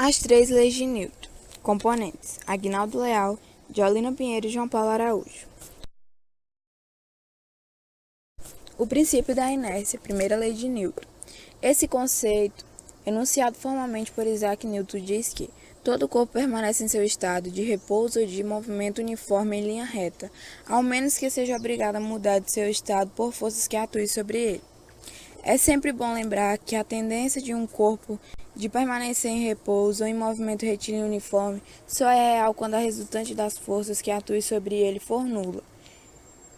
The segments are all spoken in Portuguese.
As três leis de Newton. Componentes: Aguinaldo Leal, Diolino Pinheiro e João Paulo Araújo. O princípio da inércia, primeira lei de Newton. Esse conceito, enunciado formalmente por Isaac Newton, diz que todo corpo permanece em seu estado de repouso ou de movimento uniforme em linha reta, ao menos que seja obrigado a mudar de seu estado por forças que atuem sobre ele. É sempre bom lembrar que a tendência de um corpo de permanecer em repouso ou em movimento retilíneo uniforme só é real quando a resultante das forças que atuem sobre ele for nula.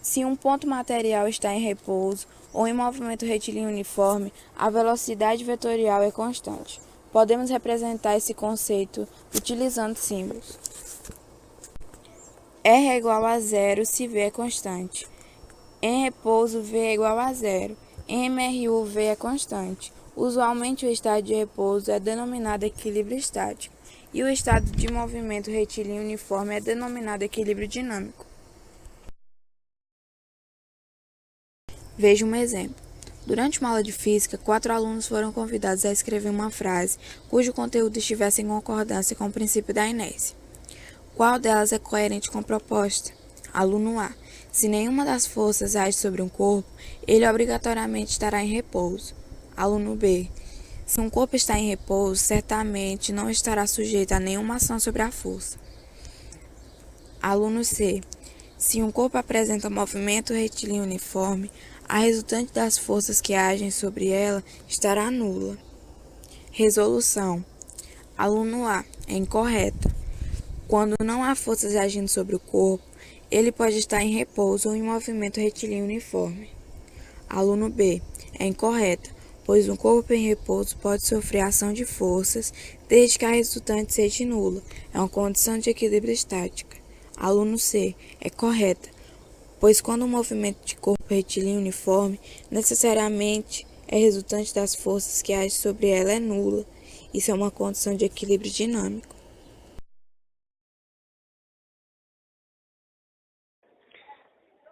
Se um ponto material está em repouso ou em movimento retilíneo uniforme, a velocidade vetorial é constante. Podemos representar esse conceito utilizando símbolos. R é igual a zero se V é constante. Em repouso, V é igual a zero. Em MRU, V é constante. Usualmente, o estado de repouso é denominado equilíbrio estático, e o estado de movimento retilíneo uniforme é denominado equilíbrio dinâmico. Veja um exemplo. Durante uma aula de física, 4 alunos foram convidados a escrever uma frase cujo conteúdo estivesse em concordância com o princípio da inércia. Qual delas é coerente com a proposta? Aluno A. Se nenhuma das forças age sobre um corpo, ele obrigatoriamente estará em repouso. Aluno B. Se um corpo está em repouso, certamente não estará sujeito a nenhuma ação sobre a força. Aluno C. Se um corpo apresenta movimento retilíneo uniforme, a resultante das forças que agem sobre ela estará nula. Resolução. Aluno A. É incorreta. Quando não há forças agindo sobre o corpo, ele pode estar em repouso ou em movimento retilíneo uniforme. Aluno B. É incorreta, pois um corpo em repouso pode sofrer ação de forças desde que a resultante seja nula. É uma condição de equilíbrio estática. Aluno C. É correta, pois quando o movimento de corpo retilíneo uniforme necessariamente é resultante das forças que agem sobre ela é nula. Isso é uma condição de equilíbrio dinâmico.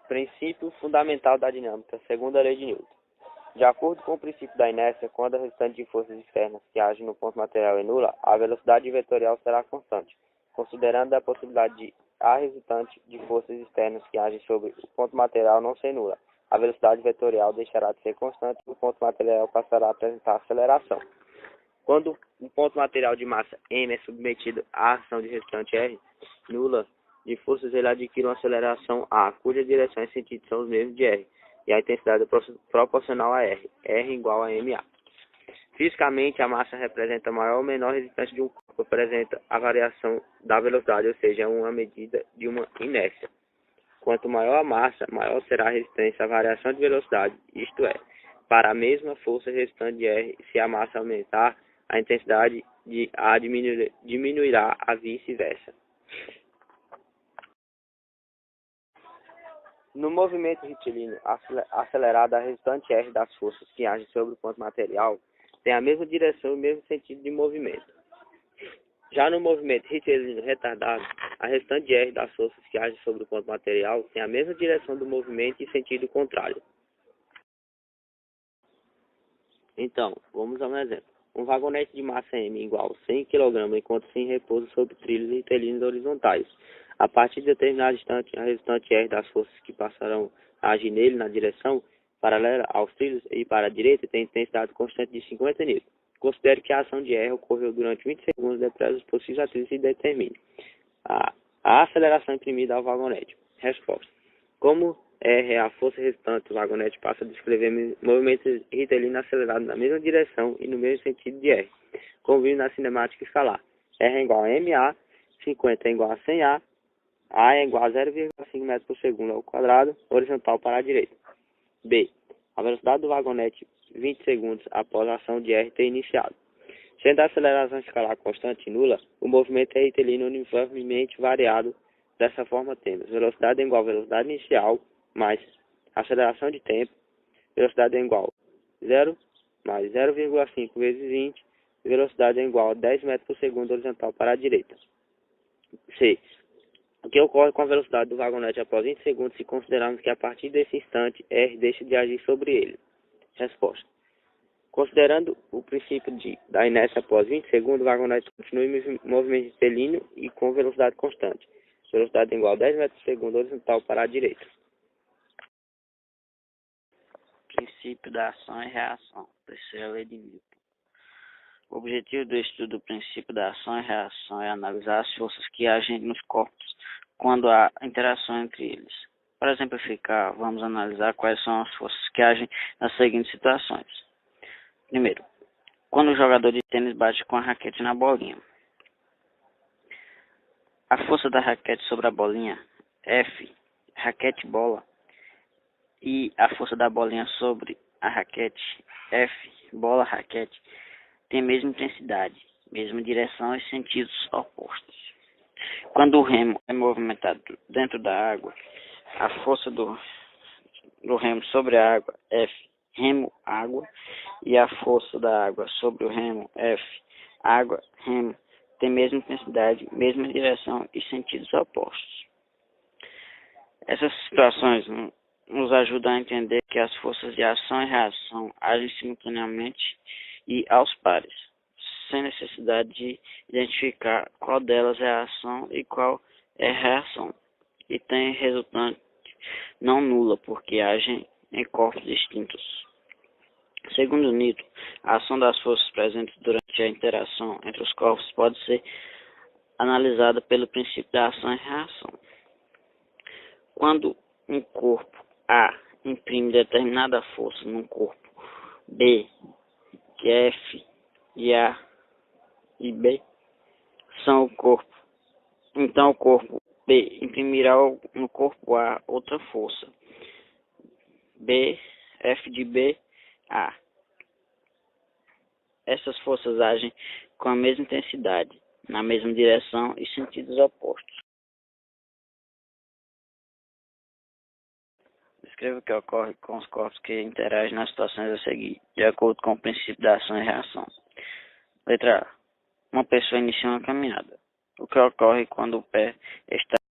Princípio fundamental da dinâmica, segunda lei de Newton. De acordo com o princípio da inércia, quando a resultante de forças externas que agem no ponto material é nula, a velocidade vetorial será constante, considerando a possibilidade de a resultante de forças externas que agem sobre o ponto material não ser nula. A velocidade vetorial deixará de ser constante e o ponto material passará a apresentar aceleração. Quando um ponto material de massa m é submetido à ação de resultante r nula de forças, ele adquire uma aceleração a, cuja direção e sentido são os mesmos de r, e a intensidade é proporcional a r, r igual a ma. Fisicamente, a massa representa a maior ou menor resistência de um corpo, apresenta a variação da velocidade, ou seja, uma medida de uma inércia. Quanto maior a massa, maior será a resistência à variação de velocidade, isto é, para a mesma força restante de r, se a massa aumentar, a intensidade de A diminuirá a vice-versa. No movimento retilíneo acelerado, a resultante R das forças que agem sobre o ponto material tem a mesma direção e o mesmo sentido de movimento. Já no movimento retilíneo retardado, a resultante R das forças que agem sobre o ponto material tem a mesma direção do movimento e sentido contrário. Então, vamos a um exemplo. Um vagonete de massa M igual a 100 kg encontra-se em repouso sobre trilhos retilíneos horizontais. A partir de determinado instante, a resultante R das forças que passarão a agir nele na direção paralela aos trilhos e para a direita tem intensidade constante de 50 N. Considere que a ação de R ocorreu durante 20 segundos depressa dos possíveis atritos e determine a aceleração imprimida ao vagonete. Resposta. Como R é a força resultante, o vagonete passa a descrever movimentos retilíneos acelerados na mesma direção e no mesmo sentido de R. Convive na cinemática escalar. R é igual a MA, 50 é igual a 100A, A é igual a 0,5 metros por segundo ao quadrado, horizontal para a direita. B. A velocidade do vagonete 20 segundos após a ação de R ter iniciado. Sendo a aceleração escalar constante e nula, o movimento é retilíneo uniformemente variado. Dessa forma temos velocidade é igual a velocidade inicial mais aceleração de tempo. Velocidade é igual a 0 mais 0,5 vezes 20. Velocidade é igual a 10 metros por segundo horizontal para a direita. C. O que ocorre com a velocidade do vagonete após 20 segundos se considerarmos que a partir desse instante R deixa de agir sobre ele? Resposta. Considerando o princípio da inércia após 20 segundos, o vagonete continua em movimento retilíneo e com velocidade constante. Velocidade igual a 10 metros por segundo horizontal para a direita. Princípio da ação e reação. Terceira lei de Newton. O objetivo do estudo do princípio da ação e reação é analisar as forças que agem nos corpos quando há interação entre eles. Para exemplificar, vamos analisar quais são as forças que agem nas seguintes situações. Primeiro, quando o jogador de tênis bate com a raquete na bolinha. A força da raquete sobre a bolinha, F, raquete-bola, e a força da bolinha sobre a raquete, F, bola-raquete, tem a mesma intensidade, mesma direção e sentidos opostos. Quando o remo é movimentado dentro da água, a força do remo sobre a água, F, remo-água, e a força da água sobre o remo, F, água-remo, tem a mesma intensidade, mesma direção e sentidos opostos. Essas situações nos ajudam a entender que as forças de ação e reação agem simultaneamente e aos pares, sem necessidade de identificar qual delas é a ação e qual é a reação, e tem resultante não nula, porque agem em corpos distintos. Segundo Newton, a ação das forças presentes durante a interação entre os corpos pode ser analisada pelo princípio da ação e reação. Quando um corpo A imprime determinada força num corpo B, que F e A e B são o corpo, então o corpo B imprimirá no corpo A outra força, B, F de B, A. Essas forças agem com a mesma intensidade, na mesma direção e sentidos opostos. Descreva o que ocorre com os corpos que interagem nas situações a seguir, de acordo com o princípio da ação e reação. Letra A. Uma pessoa inicia uma caminhada. O que ocorre quando o pé está